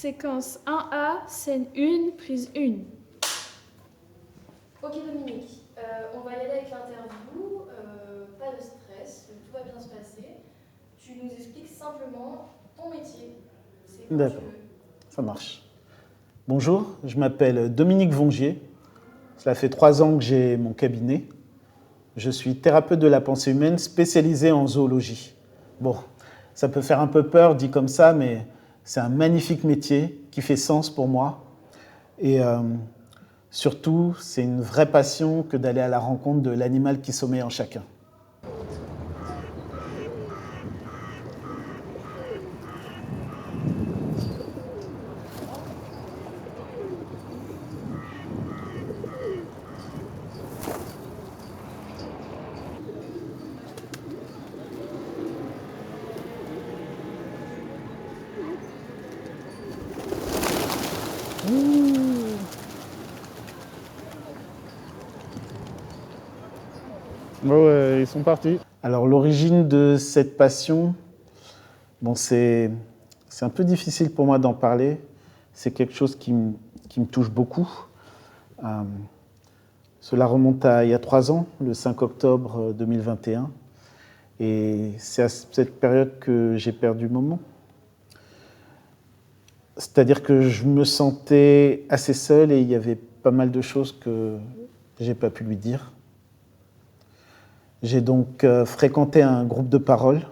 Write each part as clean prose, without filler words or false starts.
Séquence 1A, scène 1, prise 1. Ok Dominique, on va y aller avec l'interview, pas de stress, tout va bien se passer. Tu nous expliques simplement ton métier. C'est quand D'accord, tu veux. ça marche. Bonjour, je m'appelle Dominique Vongier. Cela fait 3 ans que j'ai mon cabinet. Je suis thérapeute de la pensée humaine spécialisé en zoologie. Bon, ça peut faire un peu peur dit comme ça, mais c'est un magnifique métier qui fait sens pour moi. Et surtout, c'est une vraie passion que d'aller à la rencontre de l'animal qui sommeille en chacun. Ouais, ils sont partis. Alors l'origine de cette passion, bon, c'est un peu difficile pour moi d'en parler. C'est quelque chose qui me touche beaucoup. Cela remonte à il y a 3 ans, le 5 octobre 2021. Et c'est à cette période que j'ai perdu maman. C'est-à-dire que je me sentais assez seul et il y avait pas mal de choses que j'ai pas pu lui dire. J'ai donc fréquenté un groupe de parole.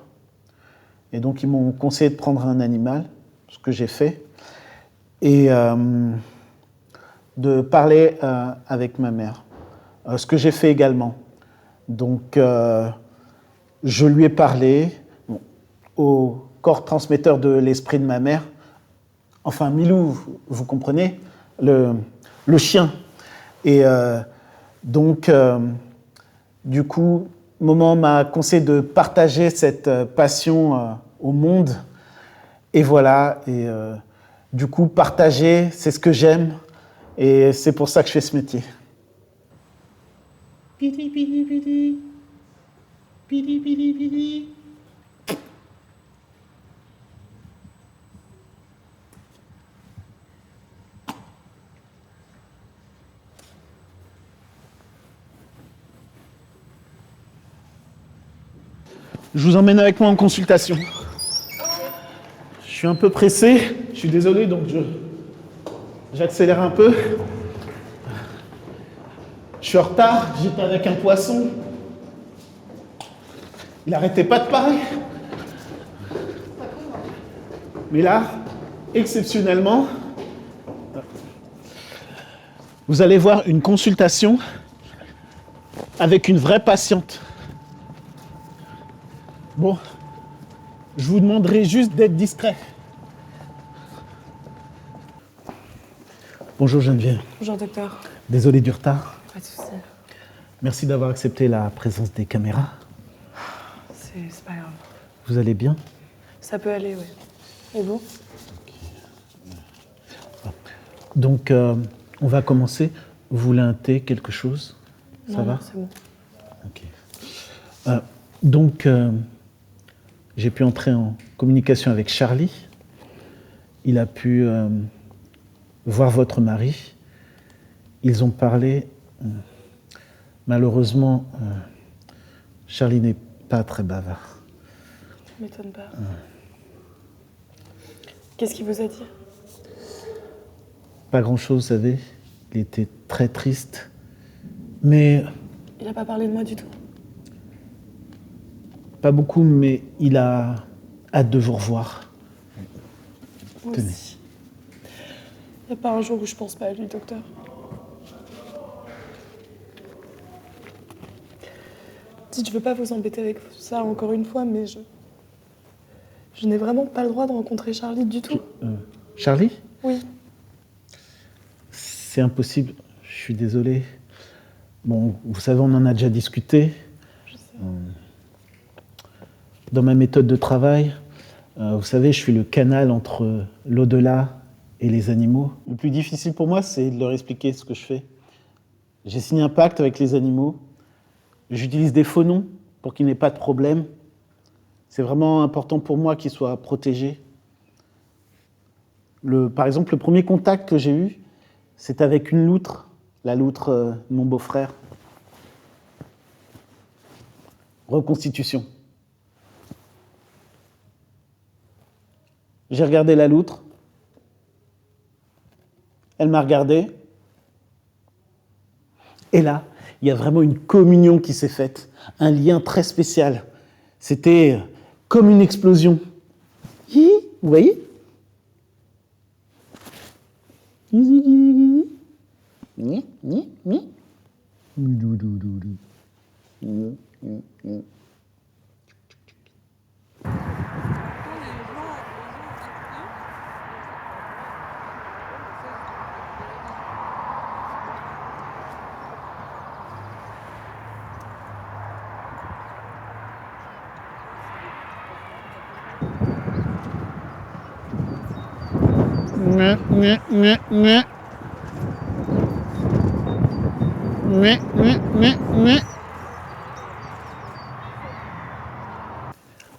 Et donc, ils m'ont conseillé de prendre un animal, ce que j'ai fait, et de parler avec ma mère, ce que j'ai fait également. Donc, je lui ai parlé au corps transmetteur de l'esprit de ma mère, enfin, Milou, vous comprenez, le chien. Et donc, du coup, Maman m'a conseillé de partager cette passion au monde. Et voilà, et du coup, partager, c'est ce que j'aime. Et c'est pour ça que je fais ce métier. Pidi, pidi, pidi. Pidi, pidi, pidi. Je vous emmène avec moi en consultation. Je suis un peu pressé, je suis désolé, donc j'accélère un peu. Je suis en retard, j'étais avec un poisson. Il n'arrêtait pas de parler. Mais là, exceptionnellement, vous allez voir une consultation avec une vraie patiente. Bon, je vous demanderai juste d'être discret. Bonjour Geneviève. Bonjour docteur. Désolé du retard. Pas de soucis. Merci d'avoir accepté la présence des caméras. C'est pas grave. Vous allez bien? Ça peut aller, oui. Et vous? Donc, on va commencer. Vous voulez un thé, quelque chose? Ça va? Non, c'est bon. Ok. Donc, j'ai pu entrer en communication avec Charlie. Il a pu voir votre mari. Ils ont parlé. Malheureusement, Charlie n'est pas très bavard. Ça m'étonne pas. Qu'est-ce qu'il vous a dit? Pas grand-chose, vous savez. Il était très triste. Mais Il n'a pas parlé de moi du tout? pas beaucoup, mais il a hâte de vous revoir. Moi Tenez. aussi. Il n'y a pas un jour où je pense pas à lui, docteur. Dites, je veux pas vous embêter avec ça encore une fois, mais je n'ai vraiment pas le droit de rencontrer Charlie du tout. Charlie? Oui. C'est impossible, je suis désolé. Bon, vous savez, on en a déjà discuté. Je sais. Dans ma méthode de travail, vous savez, je suis le canal entre l'au-delà et les animaux. Le plus difficile pour moi, c'est de leur expliquer ce que je fais. J'ai signé un pacte avec les animaux. J'utilise des faux noms pour qu'il n'y ait pas de problème. C'est vraiment important pour moi qu'ils soient protégés. Par exemple, le premier contact que j'ai eu, c'est avec une loutre, la loutre de mon beau-frère. Reconstitution. J'ai regardé la loutre. Elle m'a regardé. Et là, il y a vraiment une communion qui s'est faite, un lien très spécial. C'était comme une explosion. Hi, vous voyez? Ni, ni, ni.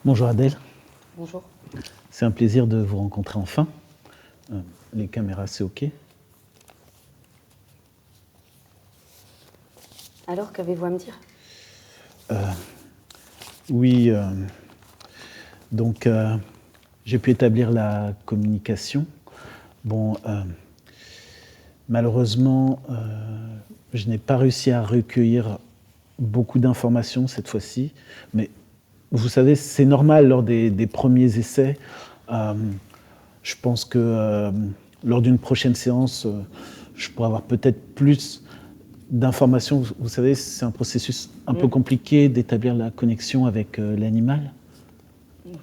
Bonjour Adèle. Bonjour. C'est un plaisir de vous rencontrer enfin. Les caméras, c'est OK? Alors, qu'avez-vous à me dire? Oui, donc j'ai pu établir la communication. Bon, malheureusement, je n'ai pas réussi à recueillir beaucoup d'informations cette fois-ci, mais vous savez, c'est normal lors des premiers essais. Je pense que lors d'une prochaine séance, je pourrai avoir peut-être plus d'informations. Vous savez, c'est un processus un peu compliqué d'établir la connexion avec l'animal.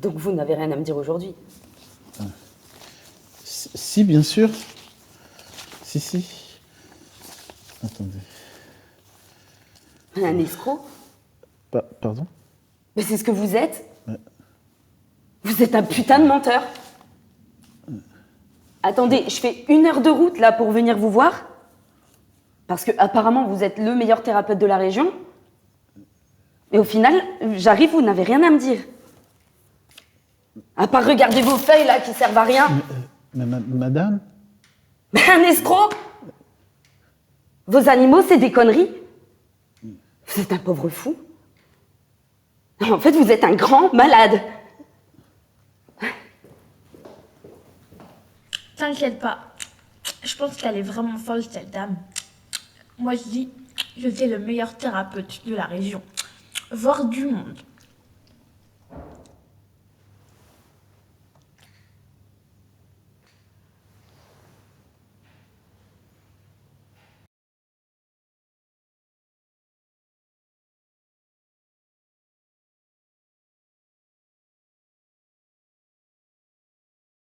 Donc vous n'avez rien à me dire aujourd'hui? Si, bien sûr. Si. Attendez. Un escroc? Pardon? Mais c'est ce que vous êtes. Vous êtes un putain de menteur. Attendez, je fais 1 heure de route là pour venir vous voir. Parce que apparemment vous êtes le meilleur thérapeute de la région. Et au final, j'arrive, vous n'avez rien à me dire. À part regarder vos feuilles là qui servent à rien. Madame? Mais un escroc! Vos animaux, c'est des conneries. Vous êtes un pauvre fou. En fait, vous êtes un grand malade. T'inquiète pas. Je pense qu'elle est vraiment folle, cette dame. Moi, je dis, je suis le meilleur thérapeute de la région, voire du monde.